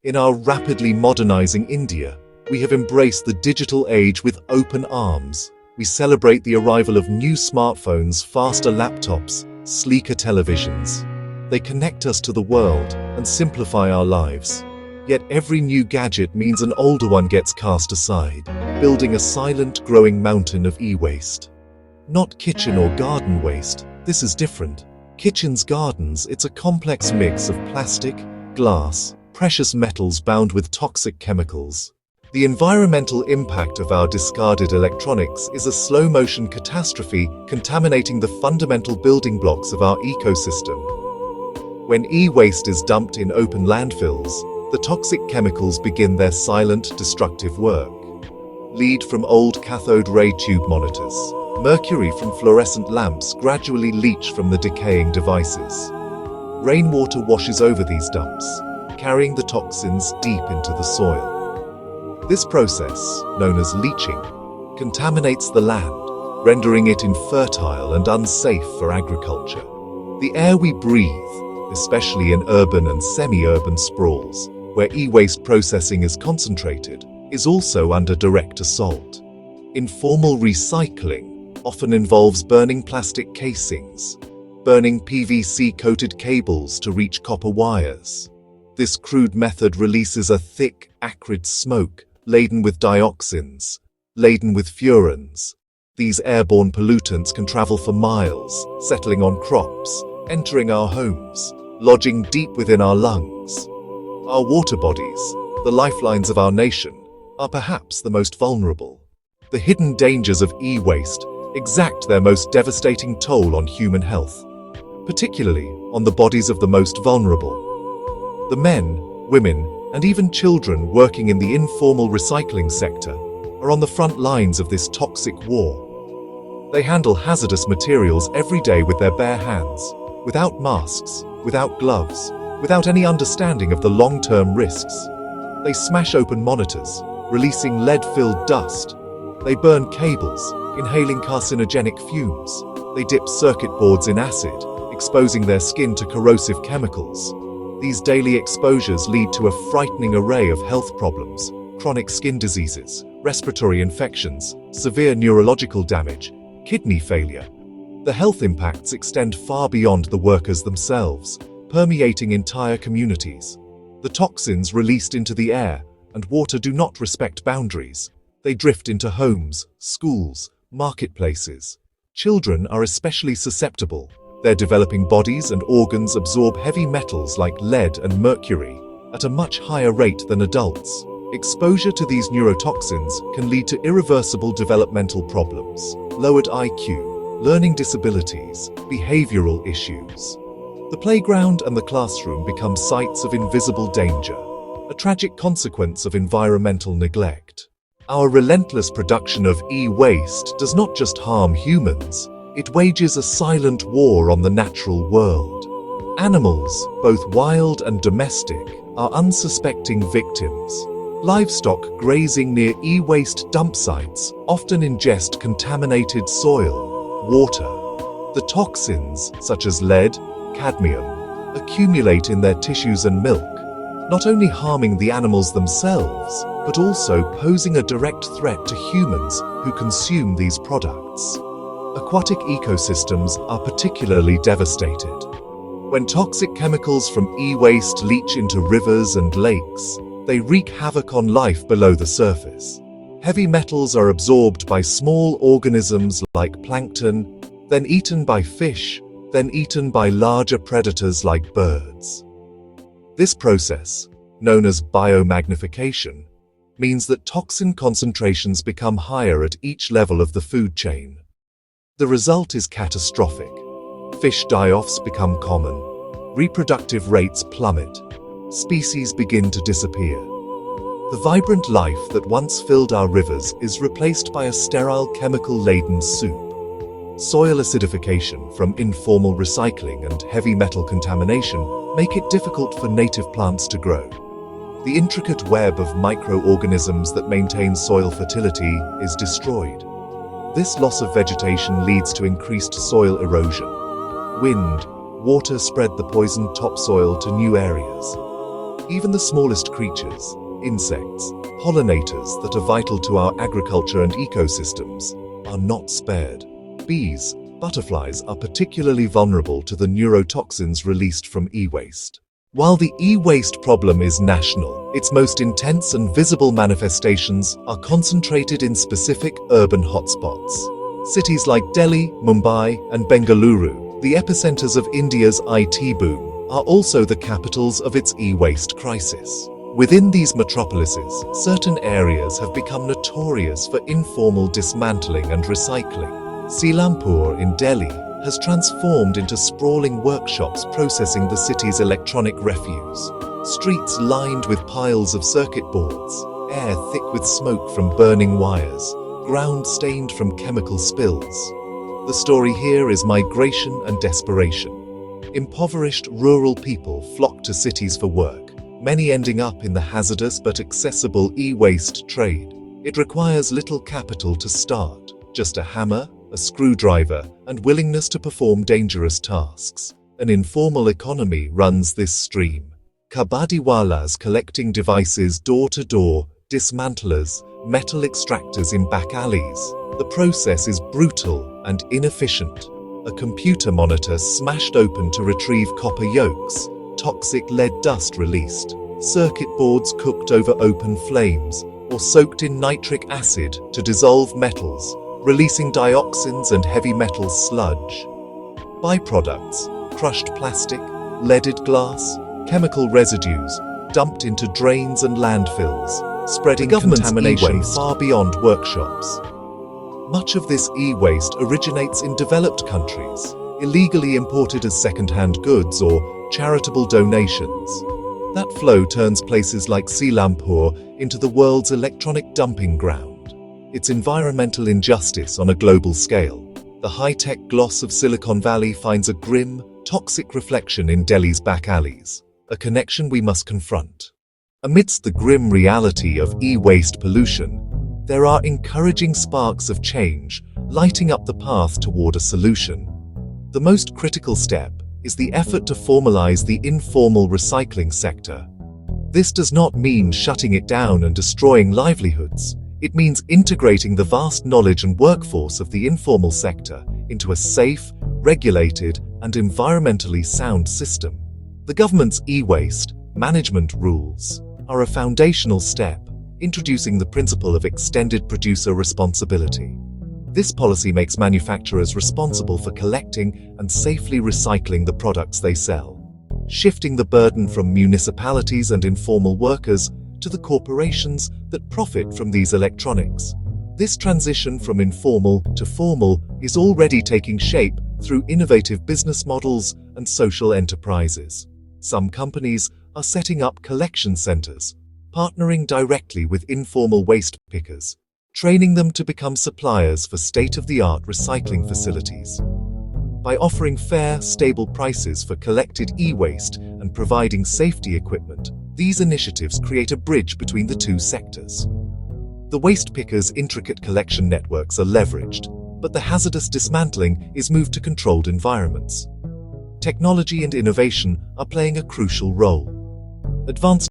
In our rapidly modernizing India, we have embraced the digital age with open arms. We celebrate the arrival of new smartphones, faster laptops, sleeker televisions. They connect us to the world and simplify our lives. Yet every new gadget means an older one gets cast aside, building a silent, growing mountain of e-waste. Not kitchen or garden waste, this is different. Kitchens, gardens, it's a complex mix of plastic, glass, precious metals bound with toxic chemicals. The environmental impact of our discarded electronics is a slow-motion catastrophe contaminating the fundamental building blocks of our ecosystem. When e-waste is dumped in open landfills, the toxic chemicals begin their silent, destructive work. Lead from old cathode ray tube monitors, mercury from fluorescent lamps gradually leach from the decaying devices. Rainwater washes over these dumps, carrying the toxins deep into the soil. This process, known as leaching, contaminates the land, rendering it infertile and unsafe for agriculture. The air we breathe, especially in urban and semi-urban sprawls, where e-waste processing is concentrated, is also under direct assault. Informal recycling often involves burning plastic casings, burning PVC-coated cables to reach copper wires. This crude method releases a thick, acrid smoke laden with dioxins, laden with furans. These airborne pollutants can travel for miles, settling on crops, entering our homes, lodging deep within our lungs. Our water bodies, the lifelines of our nation, are perhaps the most vulnerable. The hidden dangers of e-waste exact their most devastating toll on human health, particularly on the bodies of the most vulnerable. The men, women, and even children working in the informal recycling sector are on the front lines of this toxic war. They handle hazardous materials every day with their bare hands, without masks, without gloves, without any understanding of the long-term risks. They smash open monitors, releasing lead-filled dust. They burn cables, inhaling carcinogenic fumes. They dip circuit boards in acid, exposing their skin to corrosive chemicals. These daily exposures lead to a frightening array of health problems: chronic skin diseases, respiratory infections, severe neurological damage, kidney failure. The health impacts extend far beyond the workers themselves, permeating entire communities. The toxins released into the air and water do not respect boundaries. They drift into homes, schools, marketplaces. Children are especially susceptible. Their developing bodies and organs absorb heavy metals like lead and mercury at a much higher rate than adults. Exposure to these neurotoxins can lead to irreversible developmental problems, lowered IQ, learning disabilities, behavioral issues. The playground and the classroom become sites of invisible danger, a tragic consequence of environmental neglect. Our relentless production of e-waste does not just harm humans, it wages a silent war on the natural world. Animals, both wild and domestic, are unsuspecting victims. Livestock grazing near e-waste dump sites often ingest contaminated soil, water. The toxins, such as lead, cadmium, accumulate in their tissues and milk, not only harming the animals themselves, but also posing a direct threat to humans who consume these products. Aquatic ecosystems are particularly devastated. When toxic chemicals from e-waste leach into rivers and lakes, they wreak havoc on life below the surface. Heavy metals are absorbed by small organisms like plankton, then eaten by fish, then eaten by larger predators like birds. This process, known as biomagnification, means that toxin concentrations become higher at each level of the food chain. The result is catastrophic. Fish die-offs become common. Reproductive rates plummet. Species begin to disappear. The vibrant life that once filled our rivers is replaced by a sterile, chemical-laden soup. Soil acidification from informal recycling and heavy metal contamination make it difficult for native plants to grow. The intricate web of microorganisms that maintain soil fertility is destroyed. This loss of vegetation leads to increased soil erosion. Wind, water spread the poisoned topsoil to new areas. Even the smallest creatures, insects, pollinators that are vital to our agriculture and ecosystems, are not spared. Bees, butterflies are particularly vulnerable to the neurotoxins released from e-waste. While the e-waste problem is national, its most intense and visible manifestations are concentrated in specific urban hotspots. Cities like Delhi, Mumbai, and Bengaluru, the epicenters of India's IT boom, are also the capitals of its e-waste crisis. Within these metropolises, certain areas have become notorious for informal dismantling and recycling. Selampur in Delhi has transformed into sprawling workshops processing the city's electronic refuse. Streets lined with piles of circuit boards, air thick with smoke from burning wires, ground stained from chemical spills. The story here is migration and desperation. Impoverished rural people flock to cities for work, many ending up in the hazardous but accessible e-waste trade. It requires little capital to start, just a hammer, a screwdriver, and willingness to perform dangerous tasks. An informal economy runs this stream. Kabadiwalas collecting devices door to door, dismantlers, metal extractors in back alleys. The process is brutal and inefficient. A computer monitor smashed open to retrieve copper yolks, toxic lead dust released, circuit boards cooked over open flames, or soaked in nitric acid to dissolve metals, releasing dioxins and heavy metal sludge. Byproducts: crushed plastic, leaded glass, chemical residues, dumped into drains and landfills, spreading contamination far beyond workshops. Much of this e-waste originates in developed countries, illegally imported as second-hand goods or charitable donations. That flow turns places like Selampur into the world's electronic dumping ground. It's environmental injustice on a global scale. The high-tech gloss of Silicon Valley finds a grim, toxic reflection in Delhi's back alleys, a connection we must confront. Amidst the grim reality of e-waste pollution, there are encouraging sparks of change, lighting up the path toward a solution. The most critical step is the effort to formalize the informal recycling sector. This does not mean shutting it down and destroying livelihoods. It means integrating the vast knowledge and workforce of the informal sector into a safe, regulated, and environmentally sound system. The government's e-waste management rules are a foundational step, introducing the principle of extended producer responsibility. This policy makes manufacturers responsible for collecting and safely recycling the products they sell, shifting the burden from municipalities and informal workers to the corporations that profit from these electronics. This transition from informal to formal is already taking shape through innovative business models and social enterprises. Some companies are setting up collection centers, partnering directly with informal waste pickers, training them to become suppliers for state-of-the-art recycling facilities. By offering fair, stable prices for collected e-waste and providing safety equipment, these initiatives create a bridge between the two sectors. The waste pickers' intricate collection networks are leveraged, but the hazardous dismantling is moved to controlled environments. Technology and innovation are playing a crucial role. Advanced